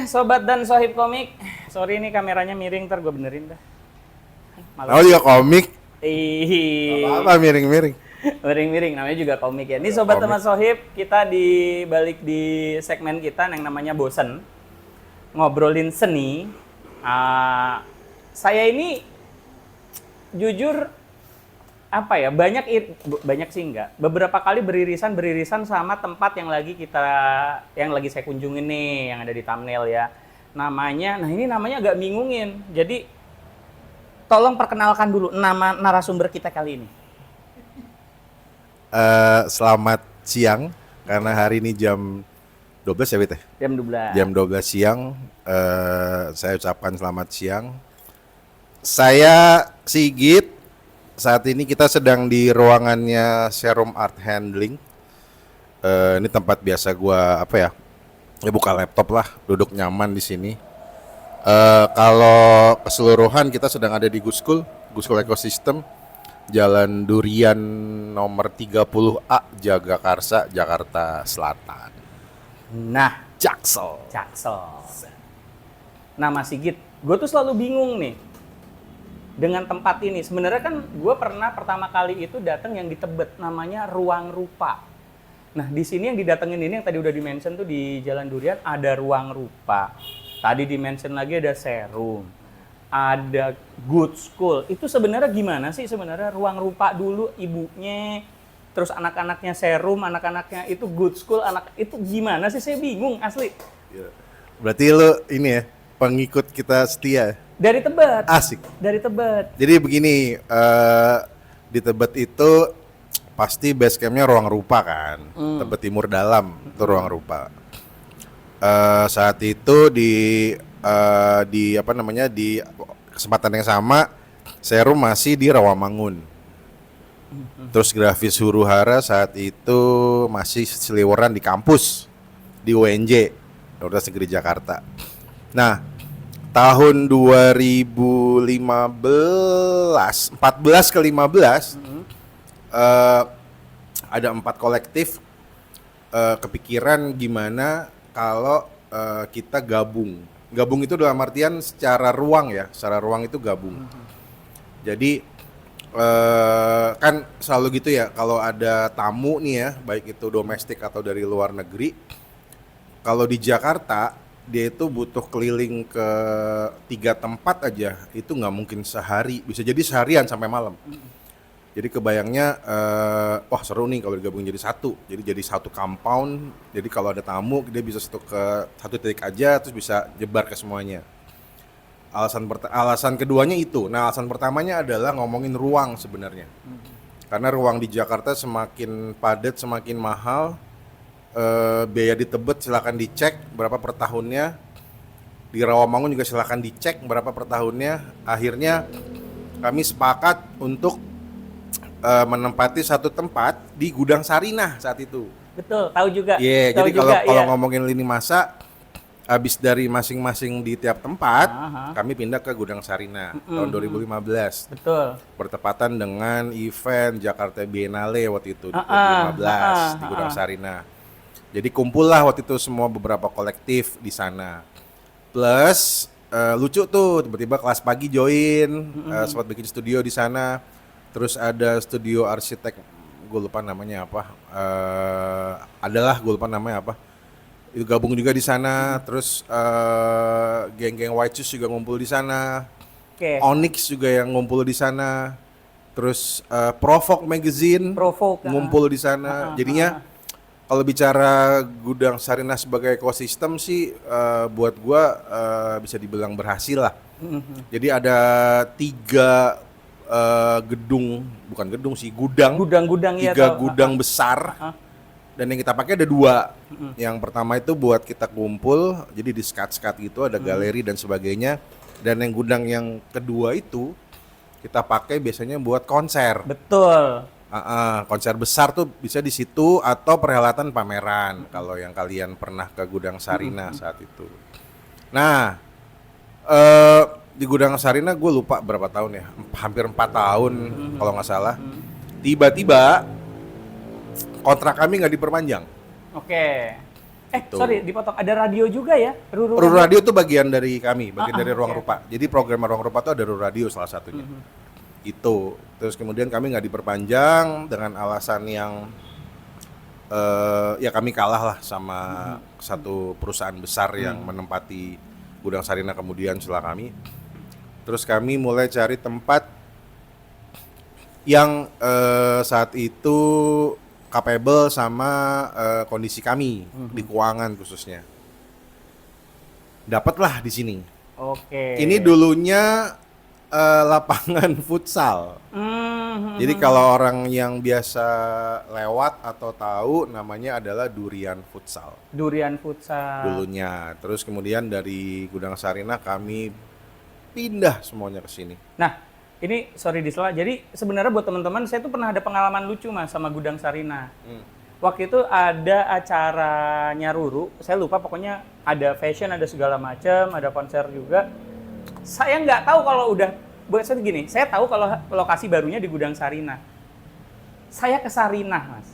sobat dan sohib komik. Sorry nih kameranya miring, ntar gue benerin dah. Oh juga komik. Ih, Apa miring-miring. miring-miring namanya juga komik ya. Ini sobat Komik. teman sohib, kita balik di segmen kita yang namanya Bosen. Ngobrolin seni. Saya ini jujur apa ya, banyak sih enggak. Beberapa kali beririsan sama tempat yang lagi saya kunjungin nih, yang ada di thumbnail ya. Ini namanya agak bingungin. Jadi tolong perkenalkan dulu nama narasumber kita kali ini. Selamat siang, karena hari ini jam 12 ya, Wit? Jam 12. Jam 12 siang, saya ucapkan selamat siang. Saya Sigit, saat ini kita sedang di ruangannya Serum Art Handling. Ini tempat biasa gua buka laptop lah, duduk nyaman di sini. Kalau keseluruhan kita sedang ada di Guskul Ecosystem, Jalan Durian nomor 30A, Jagakarsa, Jakarta Selatan. Nah, Jaksel. Nah, Mas Sigit, gue tuh selalu bingung nih dengan tempat ini. Sebenarnya kan gue pernah pertama kali itu datang yang di Tebet, namanya Ruang Rupa. Nah, di sini yang didatengin ini yang tadi udah di-mention tuh di Jalan Durian ada Ruang Rupa. Tadi di-mention lagi ada Serum, ada Good School. Itu sebenarnya gimana sih sebenarnya? Ruang Rupa dulu ibunya, terus anak-anaknya Serum, anak-anaknya itu Good School, itu gimana sih? Saya bingung asli. Berarti lu ini ya, pengikut kita setia. Dari Tebet. Asik. Dari Tebet. Jadi begini, di Tebet itu pasti base campnya Ruang Rupa kan, Tebet Timur Dalam itu Ruang Rupa. Saat itu di kesempatan yang sama, Serum masih di Rawamangun. Terus Grafis Huru-Hara saat itu masih seliweran di kampus di UNJ, Universitas Negeri Jakarta. Nah, tahun 14 ke 15 ada 4 kolektif kepikiran gimana kalau kita gabung itu dalam artian secara ruang itu gabung. Jadi kan selalu gitu ya, kalau ada tamu nih ya, baik itu domestik atau dari luar negeri, kalau di Jakarta dia itu butuh keliling ke 3 tempat aja, itu nggak mungkin sehari, bisa jadi seharian sampai malam. Jadi kebayangnya, wah seru nih kalau digabung jadi satu. Jadi satu compound. Jadi kalau ada tamu dia bisa ke satu titik aja, terus bisa jebar ke semuanya. Alasan keduanya itu. Nah, alasan pertamanya adalah ngomongin ruang sebenarnya. Karena ruang di Jakarta semakin padat, semakin mahal. Biaya di Tebet silakan dicek berapa per tahunnya. Di Rawamangun juga silakan dicek berapa per tahunnya. Akhirnya kami sepakat untuk menempati satu tempat di Gudang Sarinah saat itu. Betul, tahu juga. Iya, jadi kalau ngomongin lini masa, habis dari masing-masing di tiap tempat, kami pindah ke Gudang Sarinah tahun 2015. Betul. Bertepatan dengan event Jakarta Biennale waktu itu di 2015 di Gudang Sarinah. Jadi kumpullah waktu itu semua beberapa kolektif di sana. Plus lucu tuh, tiba-tiba kelas pagi join, sempat bikin studio di sana. Terus ada studio arsitek, gue lupa namanya apa, gue lupa namanya apa. Itu gabung juga di sana. Terus geng-geng White Shoes juga ngumpul di sana. Onyx juga yang ngumpul di sana. Terus Provoke Magazine ngumpul di sana. Jadinya kalau bicara Gudang Sarinah sebagai ekosistem sih, buat gue bisa dibilang berhasil lah. Jadi ada 3 gudang ya, 3 gudang besar. Dan yang kita pakai ada 2. Yang pertama itu buat kita kumpul, jadi di skat-skat gitu, ada galeri dan sebagainya. Dan yang gudang yang kedua itu kita pakai biasanya buat konser. Betul. Konser besar tuh bisa di situ atau perhelatan pameran. Kalau yang kalian pernah ke Gudang Sarinah saat itu. Nah, di Gudang Sarinah gue lupa berapa tahun ya, hampir 4 tahun kalau nggak salah. Tiba-tiba kontrak kami nggak diperpanjang. Gitu. Sorry, dipotong. Ada radio juga ya? Ruru Ruru Radio. Radio itu bagian dari kami, bagian dari Ruang oke. Rupa. Jadi program Ruang Rupa itu ada Ruru Radio salah satunya. Itu. Terus kemudian kami nggak diperpanjang dengan alasan yang ya kami kalah lah sama satu perusahaan besar yang menempati Gudang Sarina kemudian setelah kami. Terus kami mulai cari tempat yang saat itu capable sama kondisi kami di keuangan khususnya. Dapatlah di sini. Oke. Ini dulunya lapangan futsal. Jadi kalau orang yang biasa lewat atau tahu namanya adalah Durian Futsal. Durian Futsal. Dulunya. Terus kemudian dari Gudang Sarina kami pindah semuanya ke sini. Nah, ini sorry disela. Jadi sebenarnya buat teman-teman, saya tuh pernah ada pengalaman lucu Mas sama Gudang Sarina. Waktu itu ada acaranya Ruru, saya lupa pokoknya ada fashion, ada segala macam, ada konser juga. Saya nggak tahu kalau udah, buat saya gini, saya tahu kalau lokasi barunya di Gudang Sarina. Saya ke Sarinah, Mas.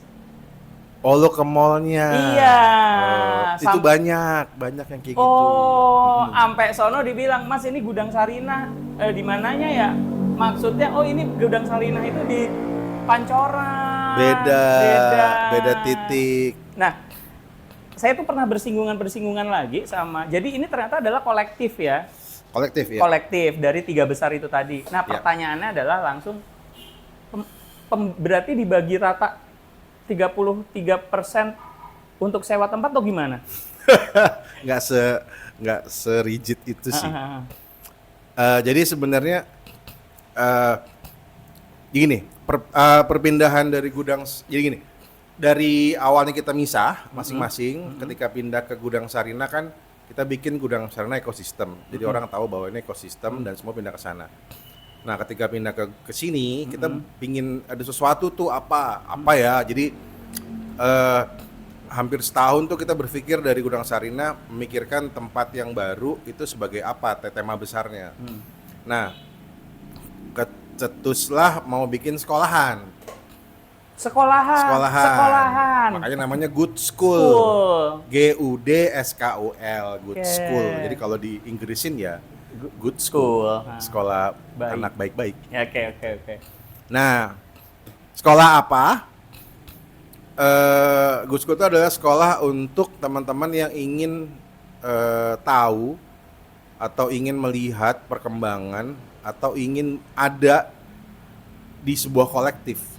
Oh, lo ke mallnya? Iya. Itu banyak yang kayak gitu. Oh, sampai sono dibilang, Mas ini Gudang Sarina, di mananya ya? Maksudnya, oh ini Gudang Sarina itu di Pancoran. Beda titik. Nah, saya tuh pernah bersinggungan lagi sama, jadi ini ternyata adalah kolektif ya. Kolektif ya. Kolektif dari 3 besar itu tadi. Nah, pertanyaannya adalah langsung, berarti dibagi rata 33% untuk sewa tempat atau gimana? nggak serigid itu sih. Jadi sebenarnya gini, perpindahan dari gudang, jadi gini, dari awalnya kita misah masing-masing, ketika pindah ke Gudang Sarina kan kita bikin Gudang Sarina ekosistem. Jadi orang tahu bahwa ini ekosistem dan semua pindah ke sana. Nah, ketika pindah ke sini, kita pingin ada sesuatu tuh apa ya. Jadi hampir setahun tuh kita berpikir dari Gudang Sarina memikirkan tempat yang baru itu sebagai apa, tema besarnya. Nah, kecetuslah mau bikin sekolahan. Makanya namanya Good School. GUDSKUL, Good School. Jadi kalau di Inggrisin ya Good School. Sekolah anak baik-baik. Oke. Nah, sekolah apa? Good School itu adalah sekolah untuk teman-teman yang ingin tahu atau ingin melihat perkembangan atau ingin ada di sebuah kolektif.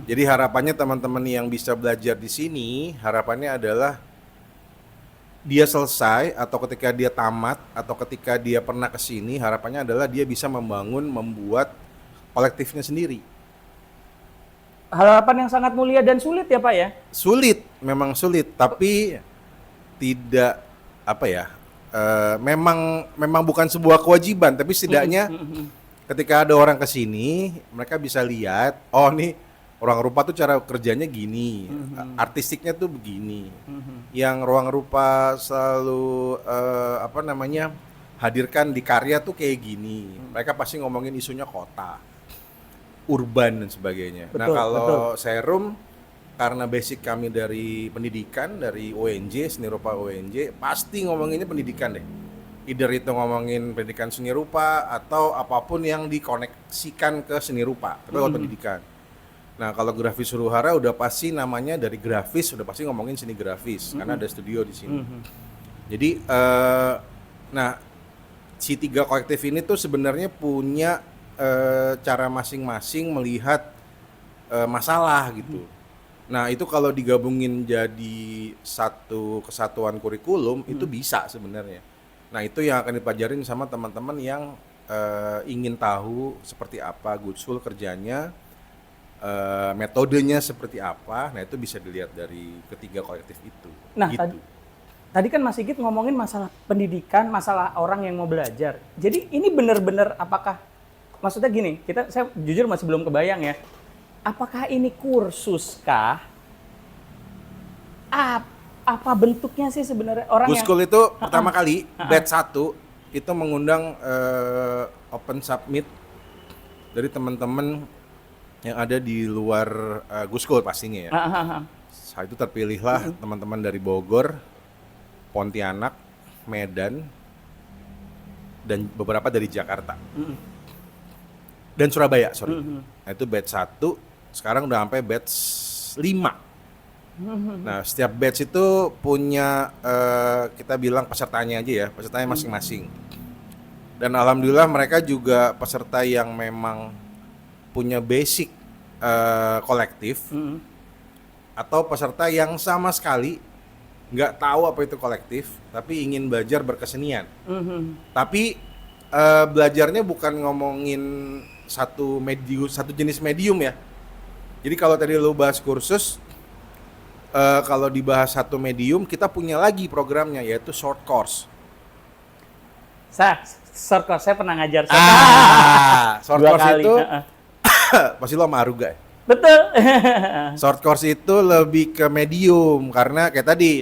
Jadi harapannya teman-teman yang bisa belajar di sini, harapannya adalah dia selesai atau ketika dia tamat atau ketika dia pernah ke sini, harapannya adalah dia bisa membuat kolektifnya sendiri. Harapan yang sangat mulia dan sulit ya Pak ya? Sulit, memang sulit, tapi tidak apa ya? Memang bukan sebuah kewajiban, tapi setidaknya ketika ada orang ke sini, mereka bisa lihat, oh nih Ruang Rupa tuh cara kerjanya gini, artistiknya tuh begini. Yang Ruang Rupa selalu hadirkan di karya tuh kayak gini. Mereka pasti ngomongin isunya kota, urban dan sebagainya. Betul, nah kalau Serum, karena basic kami dari pendidikan, dari UNJ, Seni Rupa UNJ, pasti ngomonginnya pendidikan deh. Either itu ngomongin pendidikan seni rupa atau apapun yang dikoneksikan ke seni rupa, tapi kalau pendidikan. Nah, kalau grafis Huru-Hara udah pasti namanya dari grafis, udah pasti ngomongin seni grafis karena ada studio di sini. Jadi nah, si 3 kolektif ini tuh sebenarnya punya cara masing-masing melihat masalah gitu. Nah, itu kalau digabungin jadi satu kesatuan kurikulum itu bisa sebenarnya. Nah, itu yang akan dipelajarin sama teman-teman yang ingin tahu seperti apa Good School kerjanya, metodenya seperti apa. Nah, itu bisa dilihat dari ketiga kolektif itu. Nah, gitu. tadi kan Mas Sigit ngomongin masalah pendidikan, masalah orang yang mau belajar. Jadi ini benar-benar apakah, maksudnya gini, saya jujur masih belum kebayang ya. Apakah ini kursus kah? Apa bentuknya sih sebenarnya orang Good yang School itu pertama kali batch 1 itu mengundang open submit dari teman-teman yang ada di luar Good School pastinya ya. Saat itu terpilihlah teman-teman dari Bogor, Pontianak, Medan, dan beberapa dari Jakarta. Dan Surabaya, sorry. Nah, itu batch 1, sekarang udah sampai batch 5. Nah, setiap batch itu punya kita bilang pesertanya aja ya, pesertanya masing-masing. Dan alhamdulillah mereka juga peserta yang memang punya basic kolektif, atau peserta yang sama sekali nggak tahu apa itu kolektif, tapi ingin belajar berkesenian. Tapi belajarnya bukan ngomongin satu jenis medium ya. Jadi kalau tadi lo bahas kursus, kalau dibahas satu medium, kita punya lagi programnya yaitu short course. Short course saya pernah ngajar Short 2 course kali. itu pasti lo sama Aruga ya? Betul. Short course itu lebih ke medium karena kayak tadi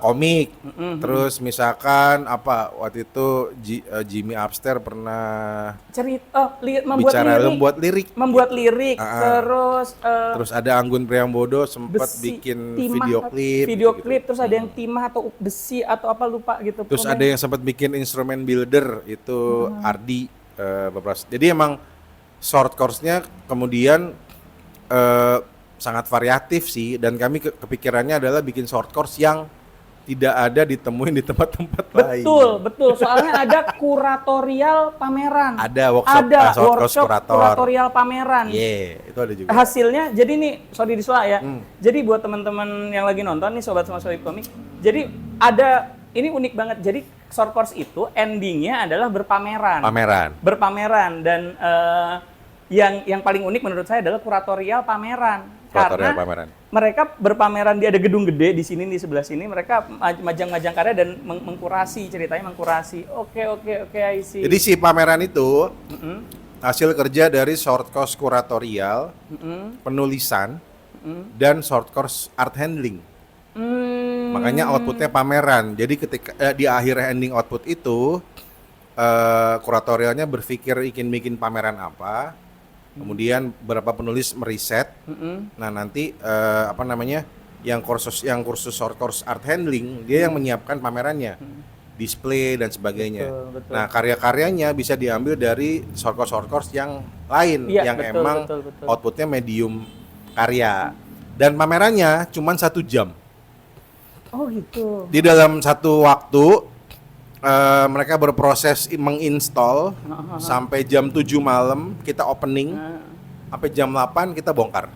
komik, terus misalkan apa waktu itu Jimmy Upstairs pernah membuat lirik, terus ada Anggun Priambodo sempat bikin video klip, gitu. Terus ada yang timah atau besi atau apa lupa gitu. Terus ada yang sempat bikin instrumen builder itu Ardi beberapa. Jadi emang short course-nya kemudian sangat variatif sih, dan kami kepikirannya adalah bikin short course yang tidak ada ditemuin di tempat-tempat lain. Betul. Soalnya ada kuratorial pameran. Ada workshop kuratorial pameran. Itu ada juga. Hasilnya, jadi nih, sorry disela ya. Jadi buat teman-teman yang lagi nonton nih, sobat sama sobat komik. Jadi ini unik banget. Jadi short course itu endingnya adalah berpameran dan yang paling unik menurut saya adalah kuratorial pameran. Karena mereka berpameran ada gedung gede di sini, di sebelah sini, mereka majang-majang karya dan mengkurasi, ceritanya mengkurasi. Oke, I see. Jadi si pameran itu hasil kerja dari short course kuratorial, penulisan, dan short course art handling. Makanya outputnya pameran. Jadi ketika di akhir ending output itu, kuratorialnya berpikir ingin bikin pameran apa. Kemudian beberapa penulis meriset. Nah, nanti yang kursus short course art handling, dia yang menyiapkan pamerannya, display dan sebagainya. Betul. Nah, karya-karyanya bisa diambil dari short course yang lain, betul. Outputnya medium karya. Dan pamerannya cuma 1 jam. Oh gitu. Di dalam satu waktu mereka berproses menginstall sampai jam 7 malam kita opening, sampai jam 8 kita bongkar.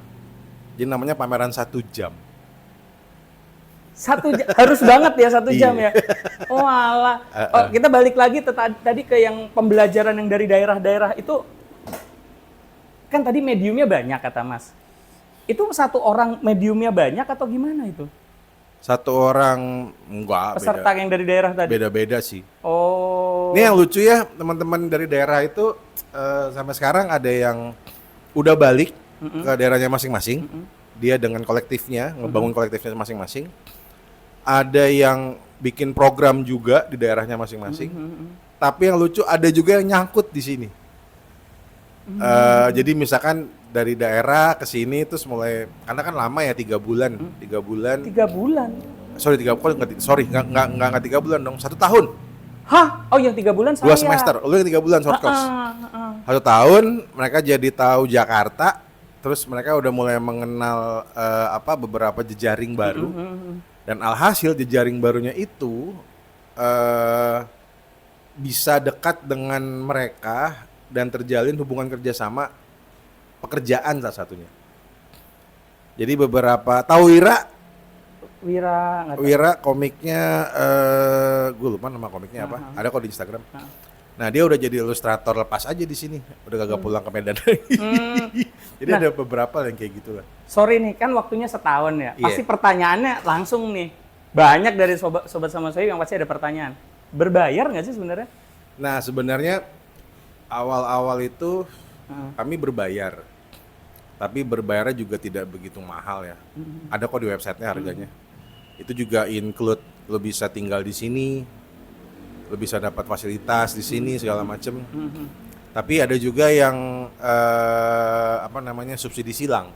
Jadi namanya pameran 1 jam. 1 jam harus banget ya 1 jam ya. Oh alah. Kita balik lagi tadi ke yang pembelajaran yang dari daerah-daerah itu, kan tadi mediumnya banyak kata Mas. Itu satu orang mediumnya banyak atau gimana itu? Satu orang enggak, peserta yang dari daerah tadi? Beda-beda sih. Oh. Ini yang lucu ya, teman-teman dari daerah itu sampai sekarang ada yang udah balik ke daerahnya masing-masing. Dia dengan kolektifnya, ngebangun kolektifnya masing-masing. Ada yang bikin program juga di daerahnya masing-masing. Tapi yang lucu ada juga yang nyangkut di sini. Jadi misalkan dari daerah ke sini terus mulai, karena kan lama ya 3 bulan. 3 bulan. 3 bulan. Sorry 3 bulan, enggak 3 bulan dong, 1 tahun. Hah? Oh yang 3 bulan saya. 2 semester, lu yang 3 bulan short course. 1 tahun mereka jadi tahu Jakarta, terus mereka udah mulai mengenal beberapa jejaring baru. Dan alhasil jejaring barunya itu bisa dekat dengan mereka dan terjalin hubungan kerjasama pekerjaan salah satunya. Jadi beberapa tahu Wira komiknya gue lupa nama komiknya apa. Ada kok di Instagram. Nah, dia udah jadi ilustrator lepas aja di sini. Udah kagak pulang ke Medan. Jadi ada beberapa yang kayak gitulah. Sorry nih, kan waktunya setahun ya. Pasti pertanyaannya langsung nih. Banyak dari sobat sama saya yang pasti ada pertanyaan. Berbayar nggak sih sebenarnya? Nah, sebenarnya awal-awal itu kami berbayar. Tapi berbayarnya juga tidak begitu mahal ya. Ada kok di websitenya harganya. Itu juga include lo bisa tinggal di sini, lo bisa dapat fasilitas di sini segala macem. Tapi ada juga yang subsidi silang.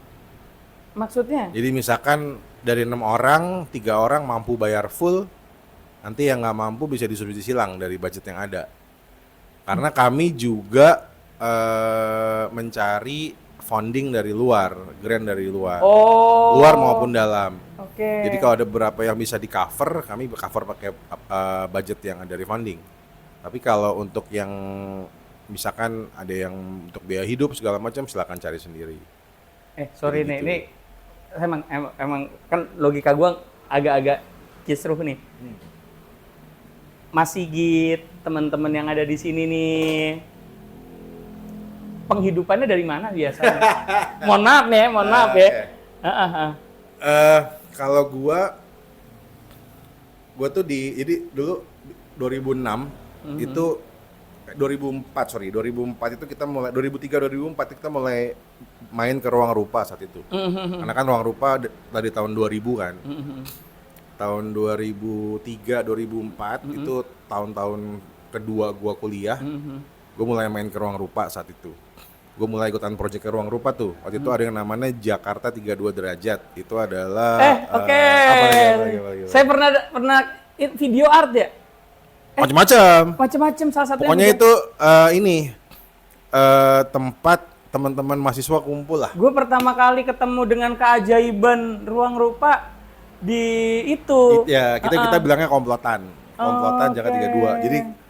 Maksudnya? Jadi misalkan dari 6 orang, 3 orang mampu bayar full, nanti yang nggak mampu bisa disuruh silang dari budget yang ada. Karena kami juga mencari funding dari luar, grant dari luar, Oh. luar maupun dalam. Oke. Jadi kalau ada beberapa yang bisa di cover, kami cover pakai budget yang ada dari funding. Tapi kalau untuk yang misalkan ada yang untuk biaya hidup segala macam, silakan cari sendiri. Sorry Jadi nih, gitu. ini emang kan logika gua agak-agak kisruh nih. Mas Sigit, teman-teman yang ada di sini nih, penghidupannya dari mana biasanya? Mohon maaf nih, mohon maaf ya. Kalau gua tuh jadi dulu 2006 itu 2004 itu kita mulai 2003 2004 kita mulai main ke Ruang Rupa saat itu. Karena kan Ruang Rupa dari tahun 2000 kan. Tahun 2003 2004 itu tahun-tahun kedua gua kuliah. Gua mulai main ke Ruang Rupa saat itu. Gue mulai ikutan project ke Ruang Rupa tuh. Waktu itu ada yang namanya Jakarta 32 derajat. Itu adalah Oke. apa lagi? Saya pernah video art ya? Macam-macam. Macam-macam salah satunya. Pokoknya itu tempat teman-teman mahasiswa kumpul lah. Gue pertama kali ketemu dengan keajaiban Ruang Rupa di itu. Ya, kita bilangnya komplotan. Komplotan Jakarta Oke. 32. Jadi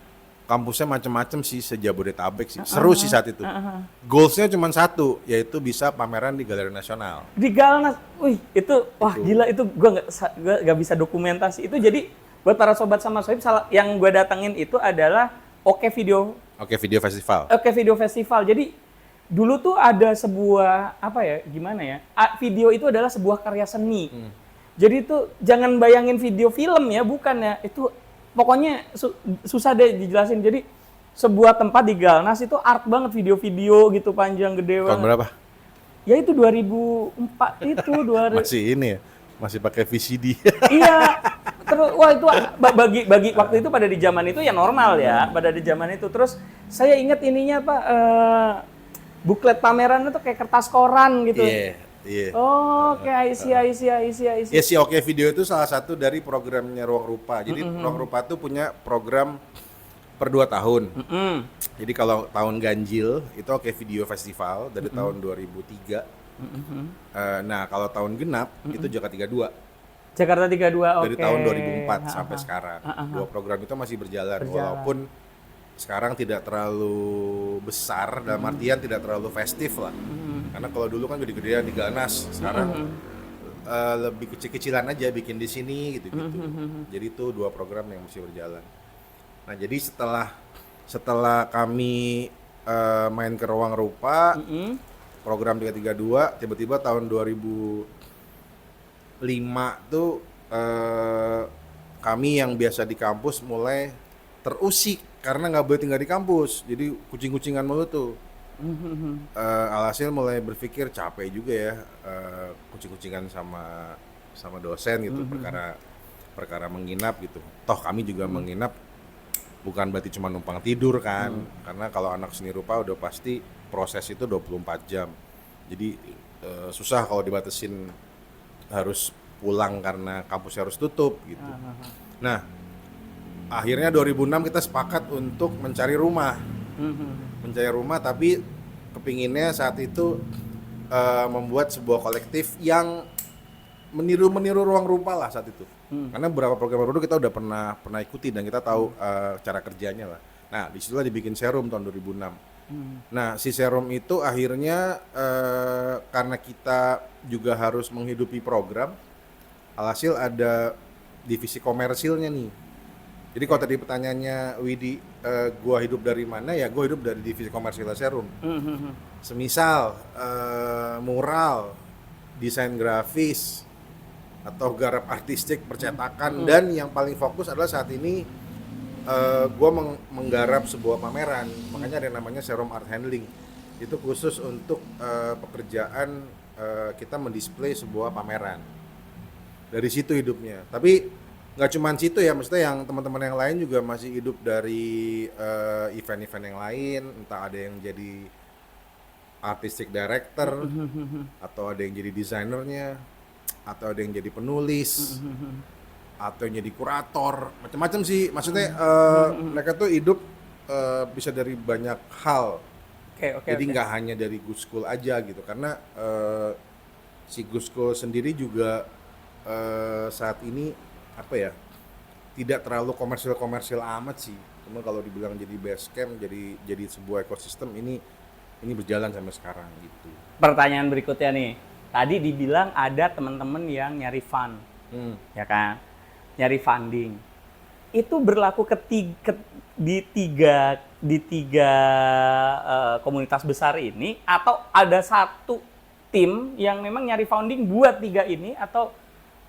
kampusnya macam-macam sih sejabodetabek sih. Seru sih saat itu. Goalsnya cuma satu, yaitu bisa pameran di Galeri Nasional. Di Galnas. Wih, itu wah gila, itu gue nggak bisa dokumentasi. Itu jadi buat para sobat sama sohib, yang gue datengin itu adalah Oke Video Festival. Oke Video Festival. Jadi dulu tuh ada sebuah apa ya, gimana ya? Video itu adalah sebuah karya seni. Jadi itu jangan bayangin video film ya, bukan ya. Itu pokoknya susah deh dijelasin. Jadi sebuah tempat di Galnas itu art banget, video-video gitu panjang gede banget. Tahun berapa? Ya itu 2004 itu Masih ini ya, masih pakai VCD. Iya. Terus wah itu bagi waktu itu pada di zaman itu ya normal ya, pada di zaman itu. Terus saya ingat ininya Pak, buklet pameran itu kayak kertas koran gitu. Iya. Oh, oke, I see. Ya si Oke Video itu salah satu dari programnya Ruang Rupa. Jadi Ruang Rupa tuh punya program per 2 tahun. Jadi kalau tahun ganjil itu Oke Video Festival dari tahun 2003. Nah kalau tahun genap itu Jakarta 32. Jakarta 32, oke. Dari tahun 2004 sampai sekarang. Dua program itu masih berjalan. Walaupun sekarang tidak terlalu besar, dalam artian tidak terlalu festif lah. Karena kalau dulu kan gede-gedean di Galnas, sekarang lebih kecil-kecilan aja bikin di sini gitu-gitu. Jadi itu 2 program yang masih berjalan. Nah jadi setelah kami main ke Ruang Rupa, program 332, tiba-tiba tahun 2005 tuh kami yang biasa di kampus mulai terusik karena nggak boleh tinggal di kampus, jadi kucing-kucingan mulu tuh. Alhasil mulai berpikir capek juga ya kucing-kucingan sama dosen gitu, perkara menginap gitu. Toh kami juga menginap bukan berarti cuma numpang tidur kan, karena kalau anak seni rupa udah pasti proses itu 24 jam. Jadi susah kalau dibatasin harus pulang karena kampusnya harus tutup gitu. Nah, akhirnya 2006 kita sepakat untuk mencari rumah. Mencari rumah, tapi kepinginnya saat itu membuat sebuah kolektif yang meniru Ruang Rupa lah saat itu. Karena beberapa program baru kita udah pernah ikuti dan kita tahu cara kerjanya lah. Nah, disitulah dibikin Serum tahun 2006. Nah, si Serum itu akhirnya karena kita juga harus menghidupi program, alhasil ada divisi komersilnya nih. Jadi kalau tadi pertanyaannya Widi, gua hidup dari mana ya? Gua hidup dari divisi komersil Serum. Semisal mural, desain grafis, atau garap artistik, percetakan, dan yang paling fokus adalah saat ini gua menggarap sebuah pameran. Makanya ada yang namanya Serum Art Handling. Itu khusus untuk pekerjaan kita mendisplay sebuah pameran. Dari situ hidupnya. Tapi nggak cuma situ ya, maksudnya yang teman-teman yang lain juga masih hidup dari event-event yang lain, entah ada yang jadi artistic director, atau ada yang jadi desainernya, atau ada yang jadi penulis, atau yang jadi kurator, macam-macam sih. Maksudnya mereka tuh hidup bisa dari banyak hal. Jadi nggak hanya dari Good School aja gitu, karena si Good School sendiri juga saat ini apa ya, tidak terlalu komersil amat sih. Cuma kalau dibilang jadi base camp, jadi sebuah ekosistem, ini berjalan sampai sekarang gitu. Pertanyaan berikutnya nih, tadi dibilang ada teman-teman yang nyari fund, ya kan, nyari funding. Itu berlaku di tiga komunitas besar ini, atau ada satu tim yang memang nyari funding buat tiga ini, atau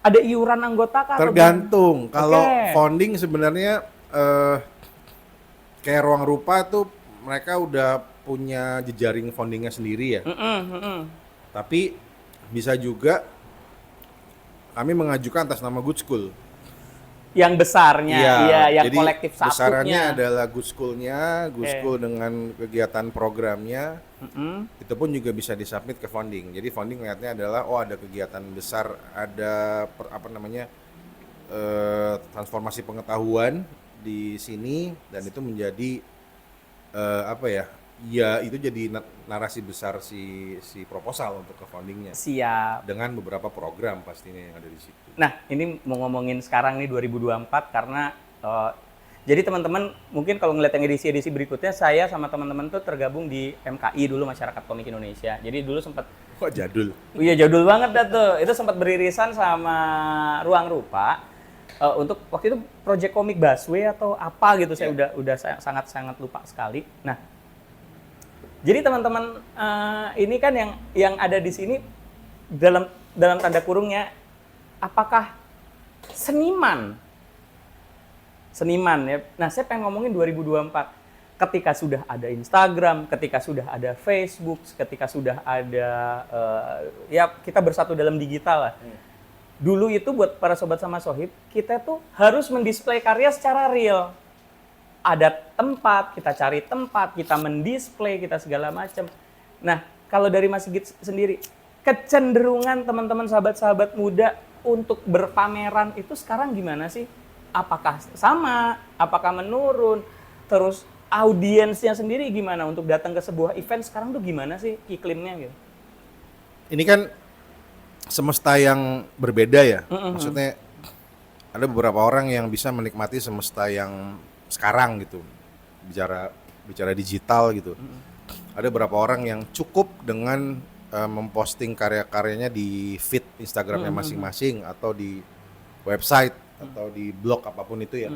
ada iuran anggota kah? Tergantung. Kalau founding sebenarnya kayak Ruang Rupa tuh mereka udah punya jejaring foundingnya sendiri ya. Tapi bisa juga kami mengajukan atas nama Good School. Yang besarnya, yang jadi kolektif satunya. Besarnya adalah Good School-nya, Good School dengan kegiatan programnya. Itu pun juga bisa disubmit ke founding. Jadi founding lihatnya adalah ada kegiatan besar, ada transformasi pengetahuan di sini, dan itu menjadi ya itu jadi narasi besar si proposal untuk ke foundingnya. Siap. Dengan beberapa program pastinya yang ada di situ. Nah, ini mau ngomongin sekarang nih 2024, karena jadi teman-teman mungkin kalau ngeliat yang edisi berikutnya, saya sama teman-teman tuh tergabung di MKI dulu, Masyarakat Komik Indonesia. Jadi dulu sempat jadul. Iya, jadul banget dah tuh. Itu sempat beririsan sama Ruang Rupa untuk waktu itu project komik Busway atau apa gitu. Saya udah sangat lupa sekali. Nah, jadi teman-teman ini kan yang ada di sini dalam tanda kurungnya, apakah seniman ya. Nah, saya pengen ngomongin 2024. Ketika sudah ada Instagram, ketika sudah ada Facebook, ketika sudah ada kita bersatu dalam digital lah. Dulu itu buat para sobat sama sohib, kita tuh harus mendisplay karya secara real. Ada tempat, kita cari tempat, kita mendisplay, kita segala macam. Nah, kalau dari Mas Sigit sendiri, kecenderungan teman-teman sahabat-sahabat muda untuk berpameran itu sekarang gimana sih? Apakah sama? Apakah menurun? Terus audiensnya sendiri gimana untuk datang ke sebuah event sekarang tuh gimana sih iklimnya gitu? Ini kan semesta yang berbeda ya. Maksudnya ada beberapa orang yang bisa menikmati semesta yang sekarang gitu. Bicara digital gitu. Ada beberapa orang yang cukup dengan memposting karya-karyanya di feed Instagramnya masing-masing, atau di website, atau di blog apapun itu ya.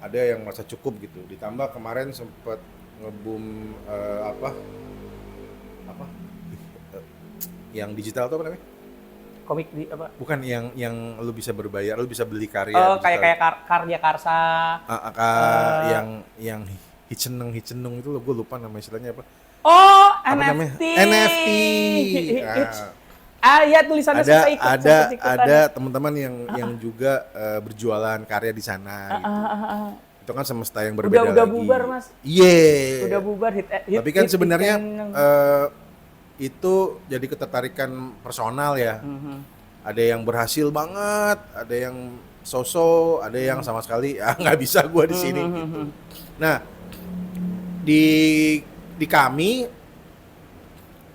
Ada yang merasa cukup gitu. Ditambah kemarin sempat nge-boom yang digital tuh apa namanya? Komik di apa? Bukan yang lu bisa berbayar, lu bisa beli karya. Kayak karya karsa. Yang hicenung itu gue lupa nama istilahnya apa. NFT. NFT. Ya tulisannya suka ikut. Ada teman-teman yang juga berjualan karya di sana gitu. Itu kan semesta yang berbeda lagi. Udah bubar, Mas. Iya. Udah bubar hit. Tapi kan sebenarnya itu jadi ketertarikan personal ya. Ada yang berhasil banget, ada yang so-so, ada yang sama sekali nggak bisa gue di sini gitu. Nah, di kami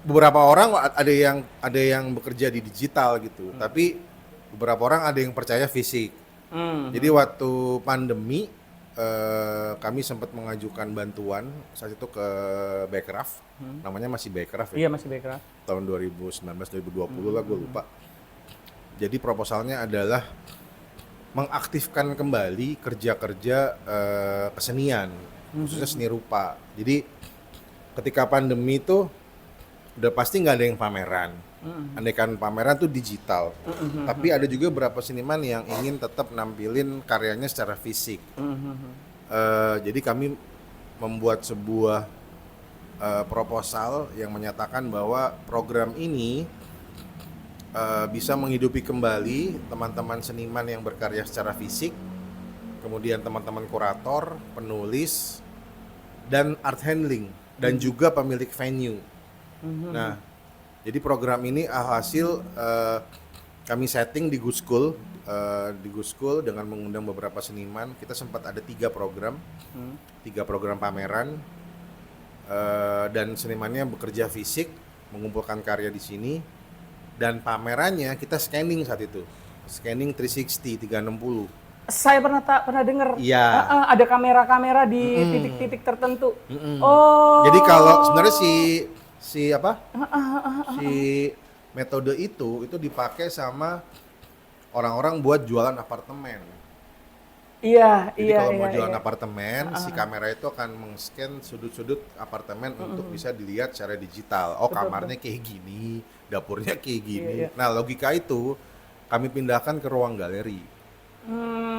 beberapa orang ada yang bekerja di digital gitu, tapi beberapa orang ada yang percaya fisik. Jadi waktu pandemi kami sempat mengajukan bantuan saat itu ke Backcraft, namanya masih Backcraft ya. Iya, masih Backcraft. Tahun 2019-2020 lah, gue lupa. Jadi proposalnya adalah mengaktifkan kembali kerja-kerja kesenian, khususnya seni rupa. Jadi ketika pandemi itu udah pasti nggak ada yang pameran. Andaikan pameran tuh digital, tapi ada juga beberapa seniman yang ingin tetap nampilin karyanya secara fisik. Jadi kami membuat sebuah proposal yang menyatakan bahwa program ini bisa menghidupi kembali teman-teman seniman yang berkarya secara fisik, kemudian teman-teman kurator, penulis, dan art handling, dan juga pemilik venue. Nah, jadi program ini alhasil kami setting di Good School, dengan mengundang beberapa seniman. Kita sempat ada 3 program, 3 program pameran, dan senimannya bekerja fisik, mengumpulkan karya di sini, dan pamerannya kita scanning saat itu, scanning 360, 360. Saya pernah dengar. Iya. Ada kamera-kamera di titik-titik tertentu. Oh. Jadi kalau sebenarnya si metode itu dipakai sama orang-orang buat jualan apartemen. Iya, Jadi kalau mau jualan apartemen, si kamera itu akan meng-scan sudut-sudut apartemen untuk bisa dilihat secara digital. Oh, kamarnya kayak gini, dapurnya kayak gini. Nah, logika itu kami pindahkan ke ruang galeri.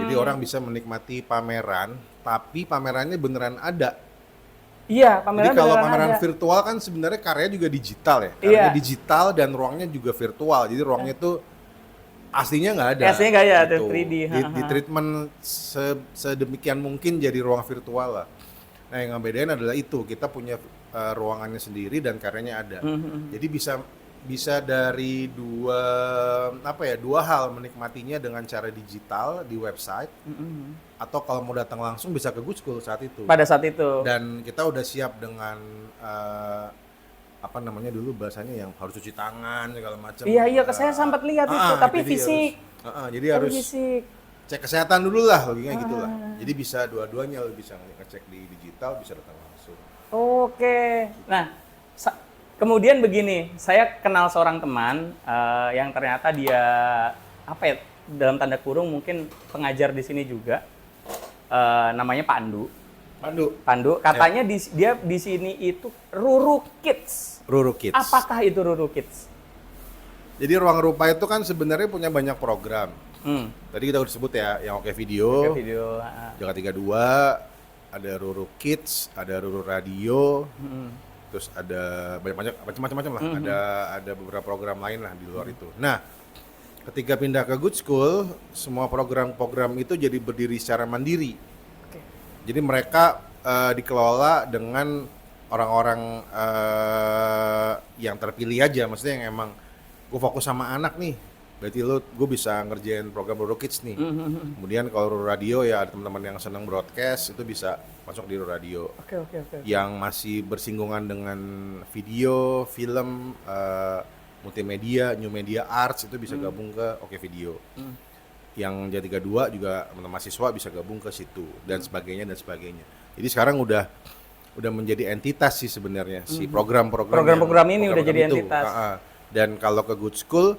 Jadi orang bisa menikmati pameran, tapi pamerannya beneran ada. Iya, pameran. Jadi kalau pameran virtual kan sebenarnya karyanya juga digital ya. Karyanya digital dan ruangnya juga virtual. Jadi ruangnya itu aslinya nggak ada. Aslinya nggak ada, gitu. 3D. Di treatment sedemikian mungkin jadi ruang virtual lah. Nah, yang ngebedain adalah itu, kita punya ruangannya sendiri dan karyanya ada. Jadi bisa dari dua hal, menikmatinya dengan cara digital di website, atau kalau mau datang langsung bisa ke Good School saat itu. Pada saat itu. Dan kita udah siap dengan dulu bahasanya yang harus cuci tangan segala macam. Iya, saya sempat lihat itu, tapi fisik. Jadi harus fisik. Cek kesehatan dulu lah, logikanya gitu lah. Jadi bisa dua-duanya, bisa ngecek di digital, bisa datang langsung. Oke. Nah, kemudian begini, saya kenal seorang teman yang ternyata dia dalam tanda kurung mungkin pengajar di sini juga, namanya Pandu. Katanya dia di sini itu Ruru Kids. Apakah itu Ruru Kids? Jadi Ruang Rupa itu kan sebenarnya punya banyak program. Tadi kita udah sebut ya, yang Oke Video, Jakarta 32, ada Ruru Kids, ada Ruru Radio. Terus ada macam-macam lah, ada beberapa program lain lah di luar itu. Nah, ketika pindah ke Good School, semua program-program itu jadi berdiri secara mandiri. Jadi mereka dikelola dengan orang-orang yang terpilih aja, maksudnya yang emang gue fokus sama anak nih, berarti gue bisa ngerjain program Ruru Kids nih. Kemudian kalau Ruru Radio ya ada teman-teman yang senang broadcast, itu bisa masuk di Ruru Radio. Oke. Yang masih bersinggungan dengan video, film, multimedia, new media arts itu bisa gabung ke Oke Video. Yang J32 juga teman-teman mahasiswa bisa gabung ke situ dan sebagainya. Jadi sekarang udah menjadi entitas sih sebenarnya si program-program ini udah jadi itu. entitas. Dan kalau ke Good School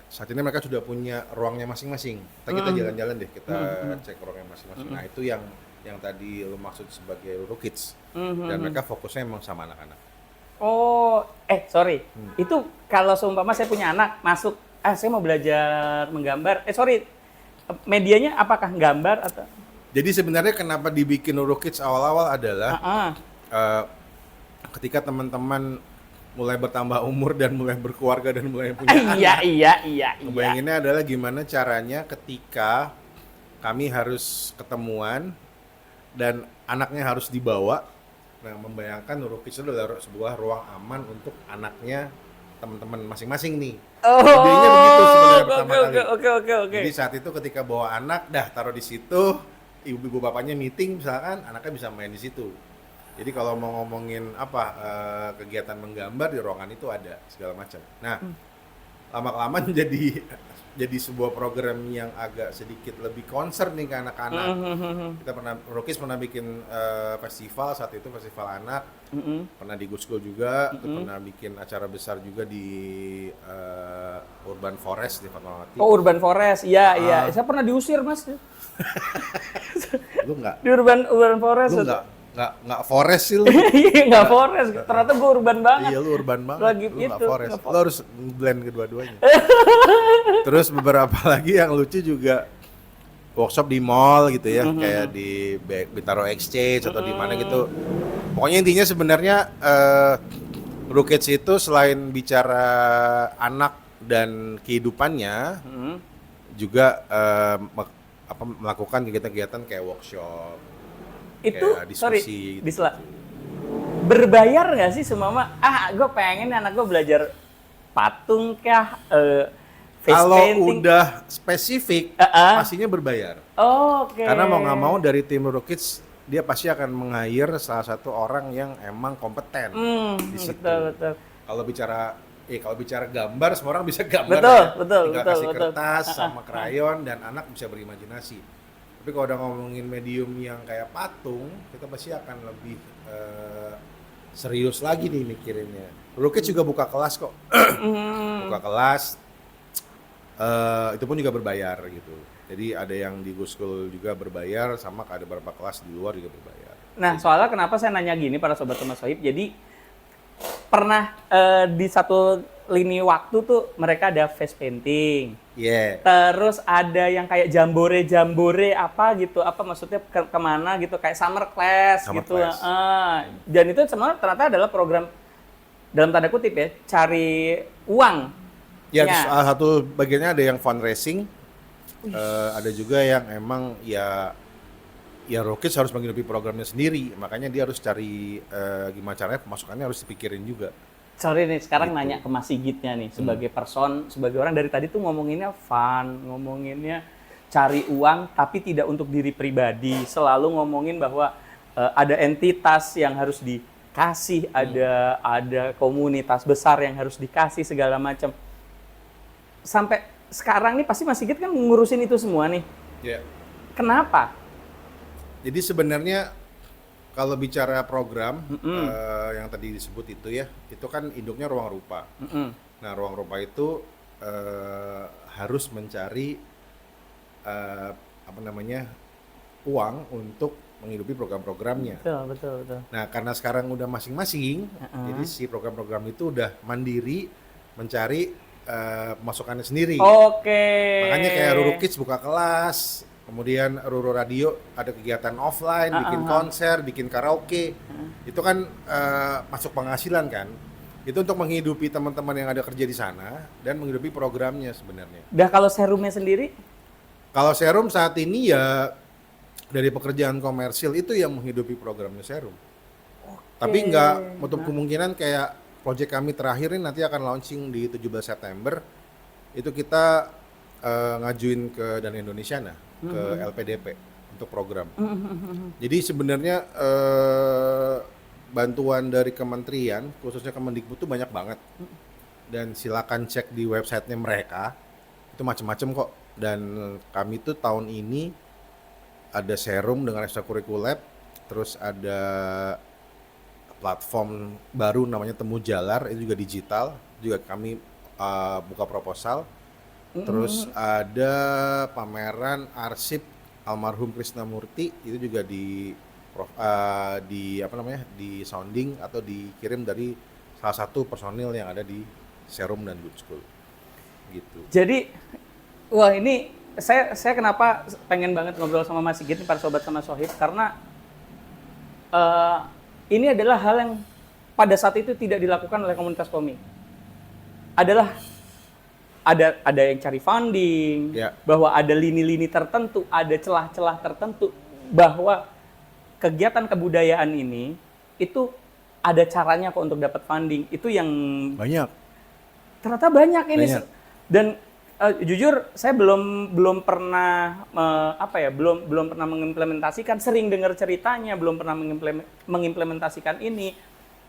saat ini mereka sudah punya ruangnya masing-masing. Kita jalan-jalan deh, kita cek ruangnya masing-masing. Nah, itu yang tadi lo maksud sebagai Ruru Kids. Dan mereka fokusnya emang sama anak-anak. Oh, sorry. Itu kalau seumpama saya punya anak masuk, saya mau belajar menggambar. Medianya apakah gambar atau? Jadi sebenarnya kenapa dibikin Ruru Kids awal-awal adalah ketika teman-teman mulai bertambah umur dan mulai berkeluarga dan mulai punya anak. Iya. Ngebayanginnya adalah gimana caranya ketika kami harus ketemuan dan anaknya harus dibawa. Nah, membayangkan Ruru Kids itu adalah sebuah ruang aman untuk anaknya teman-teman masing-masing nih. Idenya begitu sebenarnya pertama kali. Oke. Jadi saat itu ketika bawa anak, taruh di situ, ibu bapaknya meeting misalkan, anaknya bisa main di situ. Jadi kalau mau ngomongin kegiatan menggambar di ruangan itu ada segala macam. Nah, lama-kelamaan jadi sebuah program yang agak sedikit lebih concern nih ke anak-anak. Kita Rukis pernah bikin festival saat itu, festival anak. Pernah di Good School juga, pernah bikin acara besar juga di Urban Forest di Fatmawati. Oh, Urban Forest. Iya. Saya pernah diusir, Mas. Lu enggak? Di Urban Forest. Lu enggak forest sih lu. Iya, enggak forest. Ternyata gue urban banget. Iya, lu urban banget. Lagi lu itu. enggak forest. Lu harus blend kedua-duanya. Terus beberapa lagi yang lucu juga workshop di mall gitu ya, kayak di Bintaro Exchange atau di mana gitu. Pokoknya intinya sebenarnya Rukits itu selain bicara anak dan kehidupannya, juga melakukan kegiatan-kegiatan kayak workshop, itu kayak diskusi. Disla. berbayar nggak sih semua? Gue pengen anak gue belajar patung kah, face Kalau painting. udah spesifik, pastinya berbayar. Oke. Karena mau nggak mau dari tim Ruru Kids, dia pasti akan meng-hire salah satu orang yang emang kompeten di situ. Betul. Kalau bicara gambar, semua orang bisa gambar. Betul, Tinggal betul, kasih betul. kertas sama krayon dan anak bisa berimajinasi. Tapi kalau udah ngomongin medium yang kayak patung, kita pasti akan lebih serius lagi nih mikirinnya. Ruru Kids juga buka kelas kok. Buka kelas, itu pun juga berbayar gitu. Jadi ada yang di Go School juga berbayar, sama ada beberapa kelas di luar juga berbayar. Nah, soalnya kenapa saya nanya gini para sobat Mas Sohib, jadi pernah di satu lini waktu tuh mereka ada face painting. Iya. Terus ada yang kayak jambore apa gitu, apa maksudnya kemana gitu, kayak summer class Summer gitu. class. Dan itu semua ternyata adalah program dalam tanda kutip ya, cari uang. Ya, salah satu bagiannya ada yang fundraising, ada juga yang emang ya Ruru Kids harus menghidupi programnya sendiri, makanya dia harus cari gimana caranya pemasukannya harus dipikirin juga. Sorry nih, sekarang Gitu. nanya ke Mas Sigitnya nih, sebagai person, sebagai orang dari tadi tuh ngomonginnya fun, ngomonginnya cari uang, tapi tidak untuk diri pribadi. Selalu ngomongin bahwa ada entitas yang harus dikasih, ada komunitas besar yang harus dikasih segala macam. Sampai sekarang nih pasti Mas Sigit kan ngurusin itu semua nih. Ya. Kenapa? Jadi sebenarnya kalau bicara program yang tadi disebut itu ya, itu kan induknya Ruang Rupa. Nah, Ruang Rupa itu harus mencari uang untuk menghidupi program-programnya. Betul. Nah, karena sekarang udah masing-masing, jadi si program-program itu udah mandiri mencari pemasukannya sendiri. Oke. Makanya kayak Ruru Kids buka kelas, kemudian Ruru Radio ada kegiatan offline, bikin konser, bikin karaoke. Itu kan masuk penghasilan kan. Itu untuk menghidupi teman-teman yang ada kerja di sana dan menghidupi programnya sebenarnya. Dah kalau serumnya sendiri? Kalau Serum saat ini ya dari pekerjaan komersil itu yang menghidupi programnya Serum. Tapi nggak menutup kemungkinan kayak proyek kami terakhir ini nanti akan launching di 17 September. Itu kita ngajuin ke Dana Indonesia ke LPDP untuk program. Jadi sebenarnya bantuan dari kementerian, khususnya Kemendikbud itu banyak banget. Dan silakan cek di websitenya mereka, itu macam-macam kok. Dan kami tuh tahun ini ada Serum dengan ekstrakurikuler, terus ada platform baru namanya Temu Jalar, itu juga digital, juga kami buka proposal. Terus ada pameran arsip almarhum Krisnamurti, itu juga di sounding atau dikirim dari salah satu personil yang ada di Serum dan Good School. Gitu. Jadi, wah ini saya kenapa pengen banget ngobrol sama Mas Sigit nih, para sobat sama Sohib, karena ini adalah hal yang pada saat itu tidak dilakukan oleh komunitas komik. Ada yang cari funding, bahwa ada lini-lini tertentu, ada celah-celah tertentu, bahwa kegiatan kebudayaan ini itu ada caranya kok untuk dapat funding. Itu yang banyak. Ternyata banyak ini. Banyak. Dan jujur saya belum pernah belum pernah mengimplementasikan, sering dengar ceritanya, belum pernah mengimplementasikan ini.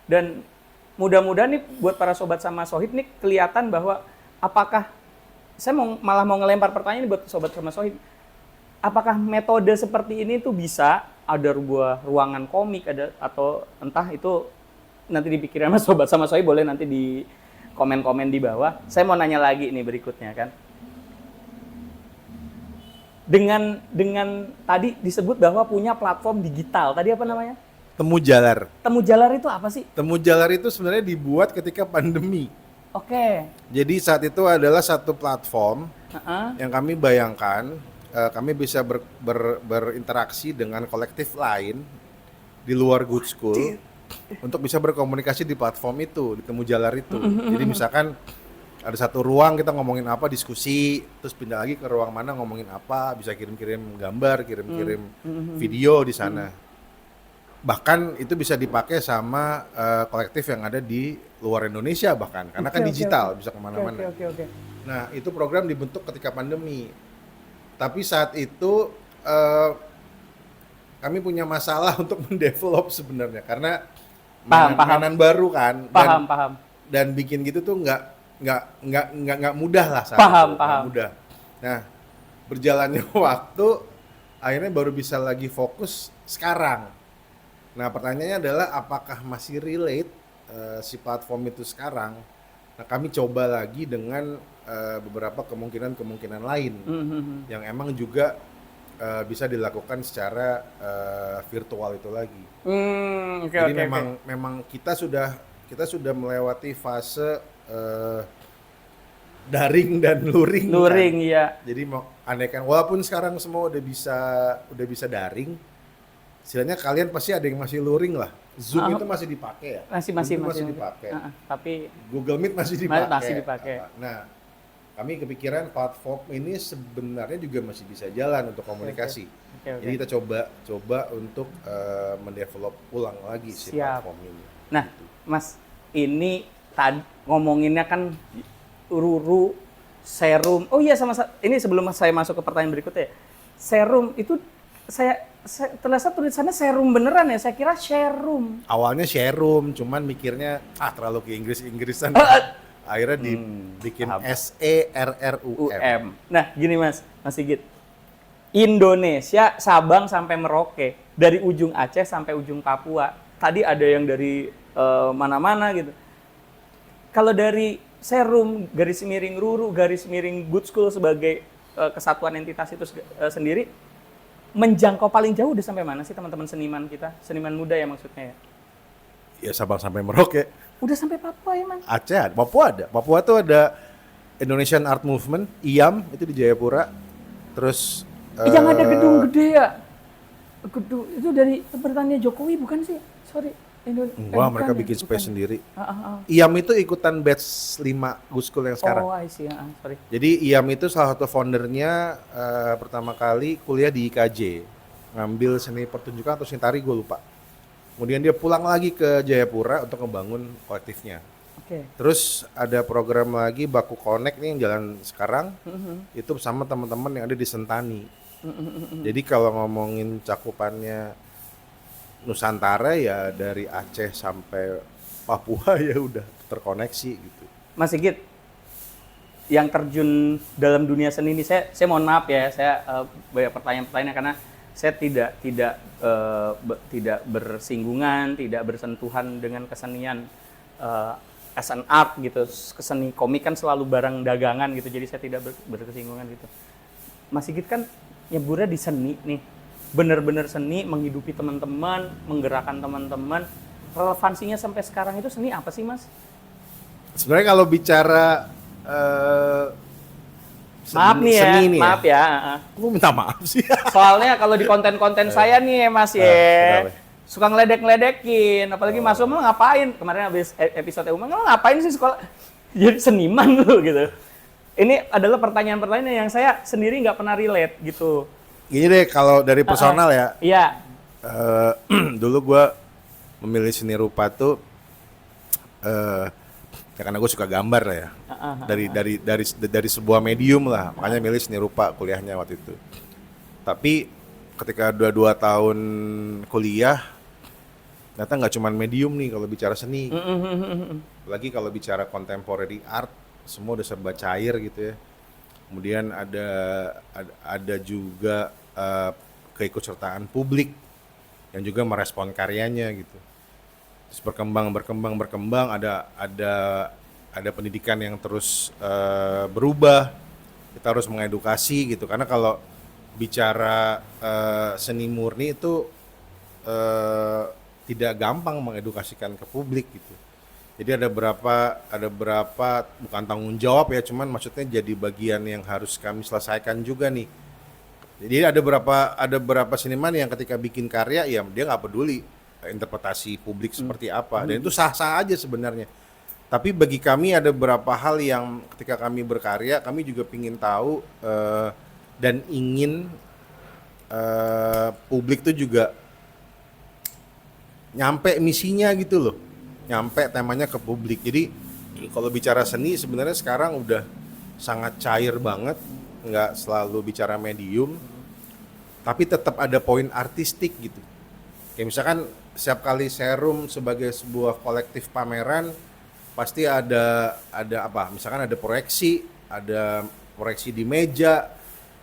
Dan mudah-mudahan nih buat para sobat sama Sohib nih kelihatan bahwa apakah saya malah mau ngelempar pertanyaan buat sobat sama Sohib. Apakah metode seperti ini tuh bisa ada sebuah ruangan komik atau entah itu nanti dipikirin sama sobat sama Sohib, boleh nanti di komen-komen di bawah. Saya mau nanya lagi nih berikutnya kan. Dengan tadi disebut bahwa punya platform digital. Tadi apa namanya? Temu Jalar. Temu Jalar itu apa sih? Temu Jalar itu sebenarnya dibuat ketika pandemi. Oke. Jadi saat itu adalah satu platform yang kami bayangkan kami bisa berinteraksi dengan kolektif lain di luar Good School untuk bisa berkomunikasi di platform itu, di Temu Jalar itu. Jadi misalkan ada satu ruang kita ngomongin apa, diskusi, terus pindah lagi ke ruang mana ngomongin apa, bisa kirim-kirim gambar, kirim-kirim video di sana. bahkan itu bisa dipakai sama kolektif yang ada di luar Indonesia bahkan, karena kan digital bisa kemana-mana. Oke. Nah itu program dibentuk ketika pandemi, tapi saat itu eh, kami punya masalah untuk mendevelop sebenarnya karena mainan baru kan, paham. dan bikin gitu tuh nggak mudah lah saat Paham. itu, nggak mudah. Nah berjalannya waktu akhirnya baru bisa lagi fokus sekarang. Nah pertanyaannya adalah apakah masih relate si platform itu sekarang? Nah kami coba lagi dengan beberapa kemungkinan lain yang emang juga bisa dilakukan secara virtual itu lagi. Jadi memang kita sudah melewati fase daring dan luring. Luring kan? ya. Jadi mau andaikan walaupun sekarang semua udah bisa daring, istilahnya kalian pasti ada yang masih luring lah. Zoom itu masih dipakai ya. Masih dipakai. Tapi Google Meet masih dipakai. Masih dipakai. Nah, kami kepikiran platform ini sebenarnya juga masih bisa jalan untuk komunikasi. Jadi kita coba untuk mendevelop ulang lagi si platform ini. Nah, Mas, ini tadi ngomonginnya kan Ruru, serum. Oh iya ini sebelum saya masuk ke pertanyaan berikutnya. Serum itu saya terasa tulisannya serum beneran ya. Saya kira serum. Awalnya serum, cuman mikirnya terlalu ke Inggris-Inggrisan. Akhirnya dibikin SERRUM. Nah, gini Mas Sigit. Indonesia Sabang sampai Merauke, dari ujung Aceh sampai ujung Papua. Tadi ada yang dari mana-mana gitu. Kalau dari Serum, garis miring Ruru, garis miring Good School sebagai kesatuan entitas itu sendiri, menjangkau paling jauh udah sampai mana sih teman-teman seniman kita? Seniman muda ya maksudnya ya? Ya Sabang sampai Merauke. Udah sampai Papua ya, Man? Aceh ada, Papua ada. Papua tuh ada Indonesian Art Movement, IAM, itu di Jayapura. Terus yang ada gedung gede ya? Gedung itu dari pertanian Jokowi bukan sih? Sorry. Wah, mereka bikin space sendiri. IAM itu ikutan batch 5 Good School yang sekarang. Oh, I see. Sorry. Jadi IAM itu salah satu foundernya pertama kali kuliah di IKJ. Ngambil seni pertunjukan atau seni tari, gue lupa. Kemudian dia pulang lagi ke Jayapura untuk membangun kolektifnya. Terus ada program lagi Baku Connect nih yang jalan sekarang. Itu bersama teman-teman yang ada di Sentani. Jadi kalau ngomongin cakupannya Nusantara ya dari Aceh sampai Papua ya udah terkoneksi gitu. Mas Sigit, yang terjun dalam dunia seni ini saya mohon maaf ya, saya banyak pertanyaan-pertanyaan karena saya tidak bersinggungan, tidak bersentuhan dengan kesenian as an art gitu. Keseni komik kan selalu barang dagangan gitu, jadi saya tidak berkesinggungan gitu. Mas Sigit kan nyeburnya di seni nih. Benar-benar seni, menghidupi teman-teman, menggerakkan teman-teman. Relevansinya sampai sekarang itu seni apa sih, Mas? Sebenarnya kalau bicara maaf nih ya, maaf ya. Lu minta maaf sih. Soalnya kalau di konten-konten saya nih ya, Mas ya, suka ngeledek-ngeledekin. Apalagi Mas Umar ngapain? Kemarin habis episode Umar, lo ngapain sih sekolah? Jadi seniman lu gitu. Ini adalah pertanyaan-pertanyaan yang saya sendiri nggak pernah relate gitu. Gini deh, kalau dari personal ya. Iya. Dulu gue memilih seni rupa tuh ya karena gue suka gambar lah ya. Dari sebuah medium lah, makanya milih seni rupa kuliahnya waktu itu. Tapi ketika 2 tahun kuliah, ternyata nggak cuma medium nih kalau bicara seni. Lagi kalau bicara contemporary art, semua udah serba cair gitu ya. Kemudian ada juga keikutsertaan publik yang juga merespon karyanya gitu. Terus berkembang ada pendidikan yang terus berubah. Kita harus mengedukasi gitu karena kalau bicara seni murni itu tidak gampang mengedukasikan ke publik gitu. Jadi ada berapa bukan tanggung jawab ya, cuman maksudnya jadi bagian yang harus kami selesaikan juga nih. Jadi ada beberapa seniman yang ketika bikin karya ya dia nggak peduli interpretasi publik seperti apa, dan itu sah-sah aja sebenarnya. Tapi bagi kami ada beberapa hal yang ketika kami berkarya kami juga ingin tahu dan ingin publik itu juga nyampe misinya gitu loh, nyampe temanya ke publik. Jadi kalau bicara seni sebenarnya sekarang udah sangat cair banget, nggak selalu bicara medium, tapi tetap ada poin artistik gitu. Kayak misalkan setiap kali Serum sebagai sebuah kolektif pameran pasti ada apa? Misalkan ada proyeksi di meja,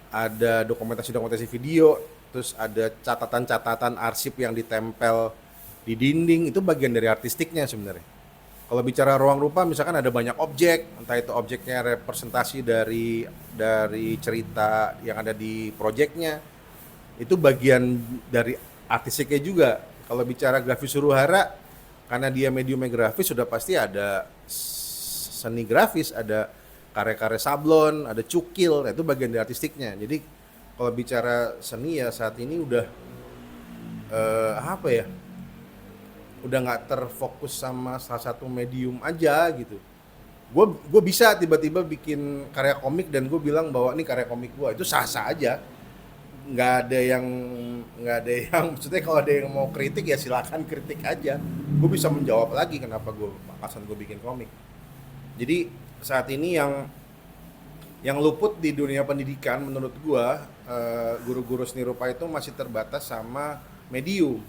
ada dokumentasi video, terus ada catatan-catatan arsip yang ditempel di dinding, itu bagian dari artistiknya sebenarnya. Kalau bicara ruang rupa misalkan ada banyak objek, entah itu objeknya representasi dari cerita yang ada di proyeknya, itu bagian dari artistiknya juga. Kalau bicara grafis huru-hara, karena dia mediumnya grafis, sudah pasti ada seni grafis, ada karya-karya sablon, ada cukil, itu bagian dari artistiknya. Jadi kalau bicara seni ya saat ini udah apa ya, udah nggak terfokus sama salah satu medium aja gitu. Gue bisa tiba-tiba bikin karya komik dan gue bilang bahwa ini karya komik gue, itu sah-sah aja. nggak ada yang maksudnya kalau ada yang mau kritik ya silakan kritik aja, gue bisa menjawab lagi kenapa alasan gue bikin komik. Jadi saat ini yang luput di dunia pendidikan menurut gue, guru-guru seni rupa itu masih terbatas sama medium.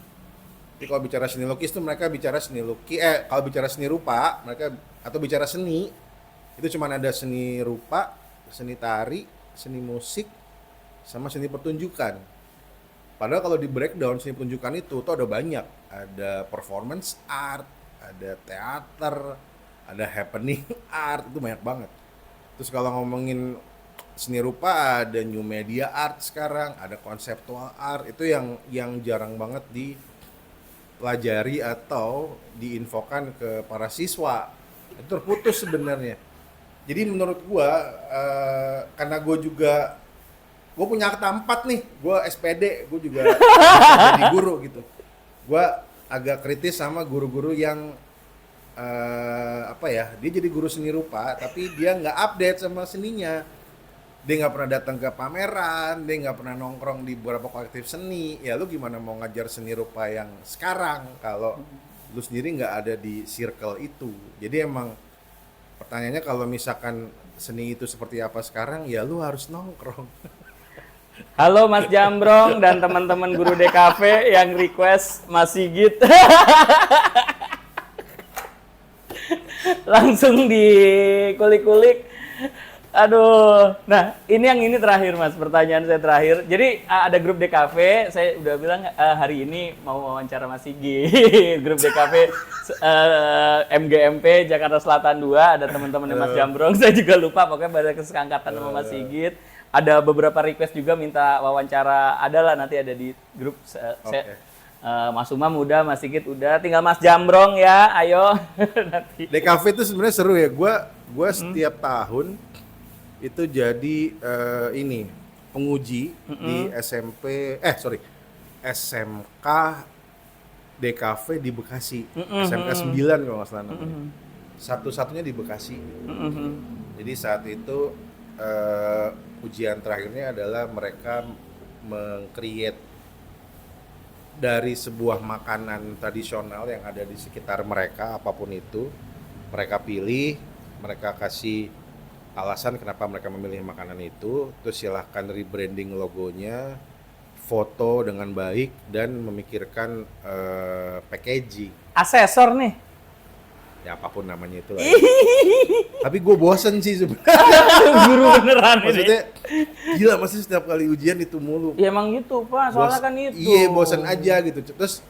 Jadi kalau bicara seni lukis tuh mereka bicara seni lukis, kalau bicara seni rupa mereka, atau bicara seni itu cuma ada seni rupa, seni tari, seni musik, sama seni pertunjukan. Padahal kalau di breakdown seni pertunjukan itu tuh ada banyak, ada performance art, ada teater, ada happening art, itu banyak banget. Terus kalau ngomongin seni rupa ada new media art sekarang, ada conceptual art, itu yang jarang banget dipelajari atau diinfokan ke para siswa. Itu terputus sebenarnya. Jadi menurut gua karena gue punya kata 4 nih, gue SPD, gue juga jadi guru gitu. Gue agak kritis sama guru-guru yang dia jadi guru seni rupa, tapi dia nggak update sama seninya. Dia nggak pernah datang ke pameran, dia nggak pernah nongkrong di beberapa kolektif seni. Ya lu gimana mau ngajar seni rupa yang sekarang kalau lu sendiri nggak ada di circle itu. Jadi emang pertanyaannya kalau misalkan seni itu seperti apa sekarang, ya lu harus nongkrong. Halo Mas Jambrong dan teman-teman guru DKV yang request Mas Sigit. Langsung dikulik-kulik. Aduh. Nah, ini terakhir Mas, pertanyaan saya terakhir. Jadi ada grup DKV, saya udah bilang hari ini mau wawancara Mas Sigit. Grup DKV MGMP Jakarta Selatan 2, ada teman-temannya Mas Jambrong. Saya juga lupa, pokoknya pada kesangkatan sama Mas Sigit. Ada beberapa request juga minta wawancara, adalah nanti ada di grup. Mas Umam udah, Mas Sigit udah, tinggal Mas Jambrong ya, ayo. Nanti. DKV itu sebenarnya seru ya, gue setiap tahun itu jadi penguji di SMK DKV di Bekasi, SMK 9 kalau nggak salah namanya. Satu-satunya di Bekasi. Jadi saat itu ujian terakhirnya adalah mereka meng-create dari sebuah makanan tradisional yang ada di sekitar mereka, apapun itu, mereka pilih, mereka kasih alasan kenapa mereka memilih makanan itu, terus silahkan rebranding logonya, foto dengan baik, dan memikirkan packaging. Asesor nih. Ya apapun namanya itu lah. Tapi gue bosen sih sebenarnya. Guru beneran ini. Maksudnya gila, masih setiap kali ujian itu mulu. Ya emang gitu Pak, soalnya kan itu. Iya, bosen aja gitu. Terus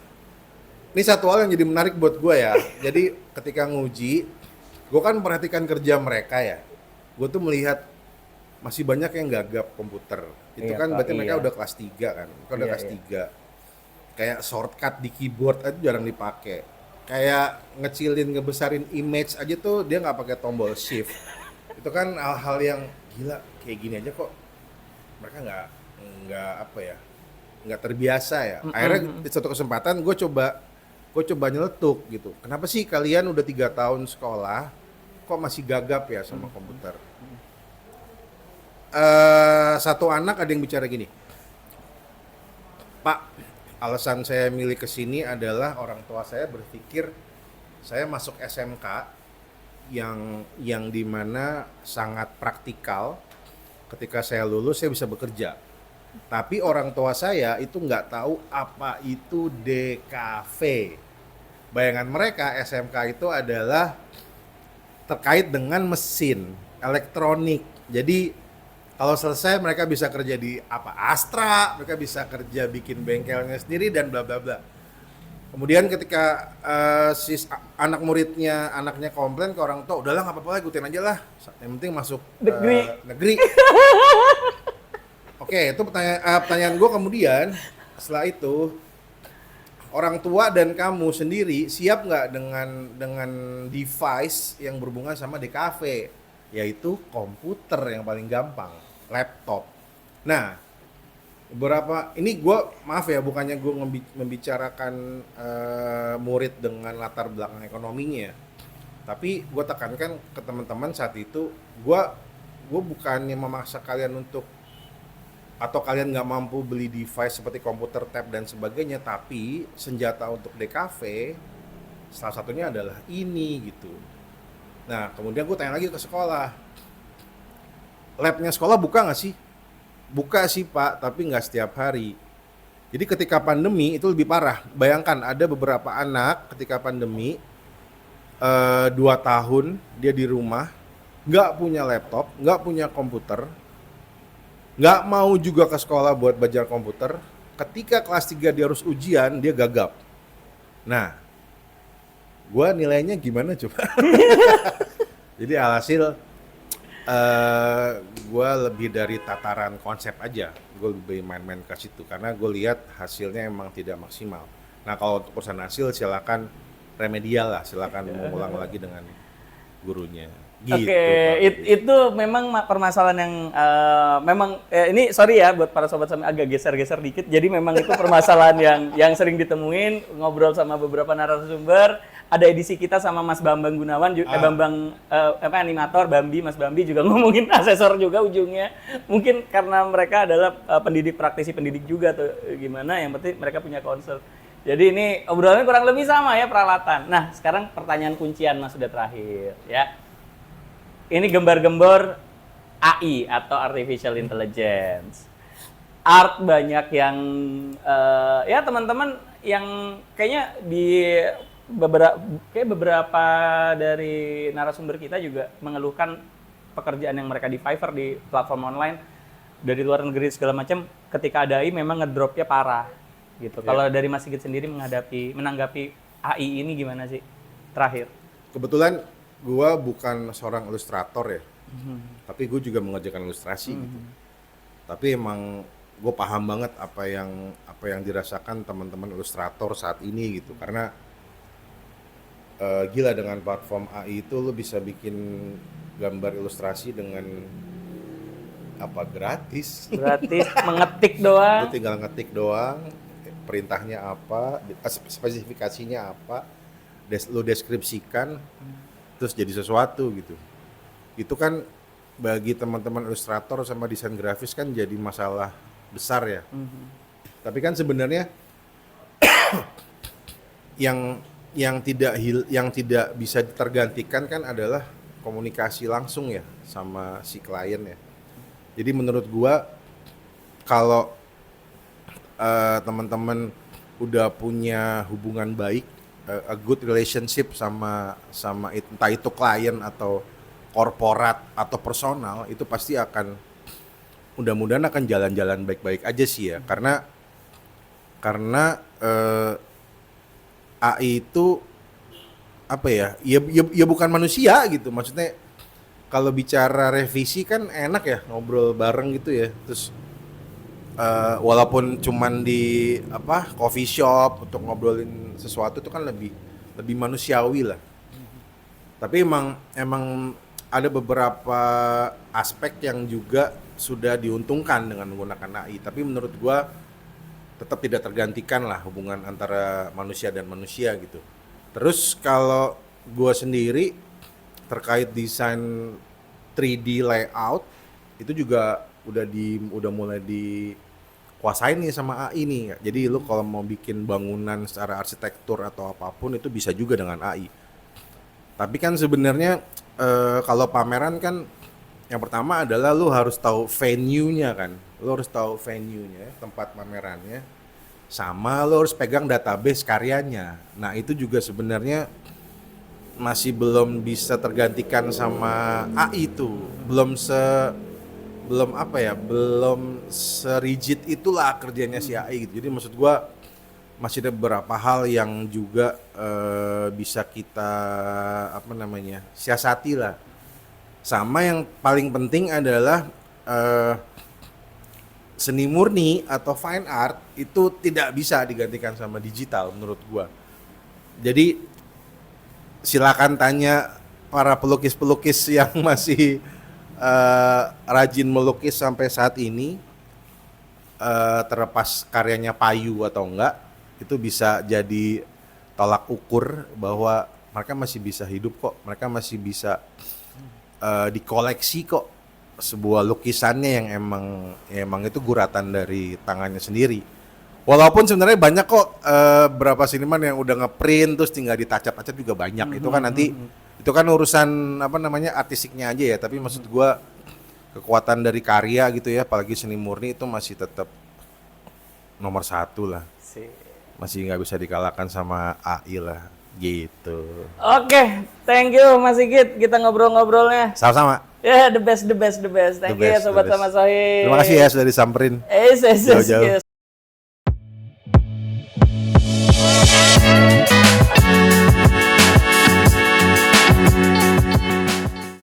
ini satu hal yang jadi menarik buat gue ya. Jadi ketika nguji, gue kan memperhatikan kerja mereka ya. Gue tuh melihat masih banyak yang gagap komputer. Itu kan berarti mereka udah kelas 3 kan. Mereka udah kelas 3. Kayak shortcut di keyboard aja jarang dipakai. Kayak ngecilin, ngebesarin image aja tuh dia nggak pakai tombol shift. Itu kan hal-hal yang gila, kayak gini aja kok mereka nggak terbiasa ya. Akhirnya di suatu kesempatan gue coba nyeletuk gitu. Kenapa sih kalian udah 3 tahun sekolah kok masih gagap ya sama komputer? Satu anak ada yang bicara gini, Pak, alasan saya milih ke sini adalah orang tua saya berpikir saya masuk SMK yang dimana sangat praktikal. Ketika saya lulus saya bisa bekerja. Tapi orang tua saya itu nggak tahu apa itu DKV. Bayangan mereka SMK itu adalah terkait dengan mesin, elektronik. Jadi kalau selesai mereka bisa kerja di Astra, mereka bisa kerja bikin bengkelnya sendiri dan bla bla bla. Kemudian ketika anaknya komplain ke orang tua, udahlah nggak apa-apa lah, ikutin aja lah. Yang penting masuk negeri. Oke, itu pertanyaan gue kemudian. Setelah itu, orang tua dan kamu sendiri siap nggak dengan device yang berhubungan sama DKV, yaitu komputer yang paling gampang, laptop. Nah, ini gue maaf ya, bukannya gue membicarakan murid dengan latar belakang ekonominya, tapi gue tekankan ke teman-teman saat itu, gue bukannya memaksa kalian untuk atau kalian nggak mampu beli device seperti komputer, tab dan sebagainya, tapi senjata untuk DKV salah satunya adalah ini gitu. Nah kemudian gue tanya lagi ke sekolah, labnya sekolah buka nggak sih? Buka sih Pak, tapi nggak setiap hari. Jadi ketika pandemi itu lebih parah. Bayangkan ada beberapa anak ketika pandemi 2 tahun dia di rumah, nggak punya laptop, nggak punya komputer, nggak mau juga ke sekolah buat belajar komputer. Ketika kelas 3 dia harus ujian, dia gagap. Nah, gue nilainya gimana coba? Jadi alhasil gue lebih dari tataran konsep aja, gue lebih main-main ke situ karena gue lihat hasilnya emang tidak maksimal. Nah kalau untuk urusan hasil silakan remedial lah, silakan mengulang lagi dengan gurunya. Gitu, Oke, itu memang permasalahan yang memang ini sorry ya buat para sobat Sami agak geser-geser dikit. Jadi memang itu permasalahan yang sering ditemuin, ngobrol sama beberapa narasumber. Ada edisi kita sama Mas Bambang Gunawan, Bambang animator Mas Bambi juga ngomongin asesor juga ujungnya. Mungkin karena mereka adalah praktisi pendidik juga tuh gimana, yang penting mereka punya concern. Jadi ini obrolannya kurang lebih sama ya peralatan. Nah, sekarang pertanyaan kuncian Mas sudah terakhir ya. Ini gembar-gembor AI atau Artificial Intelligence. Art banyak yang ya teman-teman yang kayaknya di beberapa dari narasumber kita juga mengeluhkan pekerjaan yang mereka di Fiverr, di platform online dari luar negeri segala macam, ketika ada AI memang ngedropnya parah gitu. Yeah. Kalau dari Mas Sigit sendiri menanggapi AI ini gimana sih? Terakhir. Kebetulan gue bukan seorang ilustrator ya, tapi gue juga mengerjakan ilustrasi gitu. Tapi emang gue paham banget apa yang dirasakan teman-teman ilustrator saat ini gitu, karena gila dengan platform AI itu lo bisa bikin gambar ilustrasi dengan gratis mengetik doang. Lo tinggal ngetik doang, perintahnya apa, spesifikasinya apa, lo deskripsikan, terus jadi sesuatu gitu. Itu kan bagi teman-teman ilustrator sama desain grafis kan jadi masalah besar ya. Tapi kan sebenarnya yang tidak bisa tergantikan kan adalah komunikasi langsung ya sama si klien ya. Jadi menurut gua kalau teman-teman udah punya hubungan baik, a good relationship sama entah itu klien atau korporat atau personal, itu pasti akan mudah-mudahan akan jalan-jalan baik-baik aja sih ya. Karena AI itu apa ya? Ya bukan manusia gitu. Maksudnya kalau bicara revisi kan enak ya ngobrol bareng gitu ya. Terus walaupun cuman di coffee shop untuk ngobrolin sesuatu itu kan lebih manusiawi lah. Tapi emang ada beberapa aspek yang juga sudah diuntungkan dengan menggunakan AI. Tapi menurut gua tetap tidak tergantikan lah hubungan antara manusia dan manusia gitu. Terus kalau gue sendiri terkait desain 3D layout itu juga udah mulai kuasain nih sama AI nih. Jadi lu kalau mau bikin bangunan secara arsitektur atau apapun itu bisa juga dengan AI. Tapi kan sebenarnya kalau pameran kan yang pertama adalah lu harus tahu venue-nya kan. Lu harus tahu venue-nya, tempat pamerannya. Sama lu harus pegang database karyanya. Nah, itu juga sebenarnya masih belum bisa tergantikan sama AI itu. Belum serigid itulah kerjanya si AI gitu. Jadi maksud gua masih ada beberapa hal yang juga bisa kita siasati lah. Sama yang paling penting adalah seni murni atau fine art itu tidak bisa digantikan sama digital menurut gua. Jadi silakan tanya para pelukis-pelukis yang masih rajin melukis sampai saat ini, terlepas karyanya payu atau enggak, itu bisa jadi tolak ukur bahwa mereka masih bisa hidup kok, mereka masih bisa dikoleksi kok sebuah lukisannya yang emang itu guratan dari tangannya sendiri. Walaupun sebenarnya banyak kok beberapa seniman yang udah ngeprint terus tinggal ditacap-tacap juga banyak. Itu kan nanti itu kan urusan artistiknya aja ya, tapi maksud gua kekuatan dari karya gitu ya, apalagi seni murni itu masih tetap nomor satu lah. Masih nggak bisa dikalahkan sama AI lah gitu. Oke, thank you Mas Sigit, kita ngobrol-ngobrolnya. Sama-sama. Ya, the best. Thank you ya Sobat Sama Sohib. Terima kasih ya sudah disamperin. Jauh-jauh.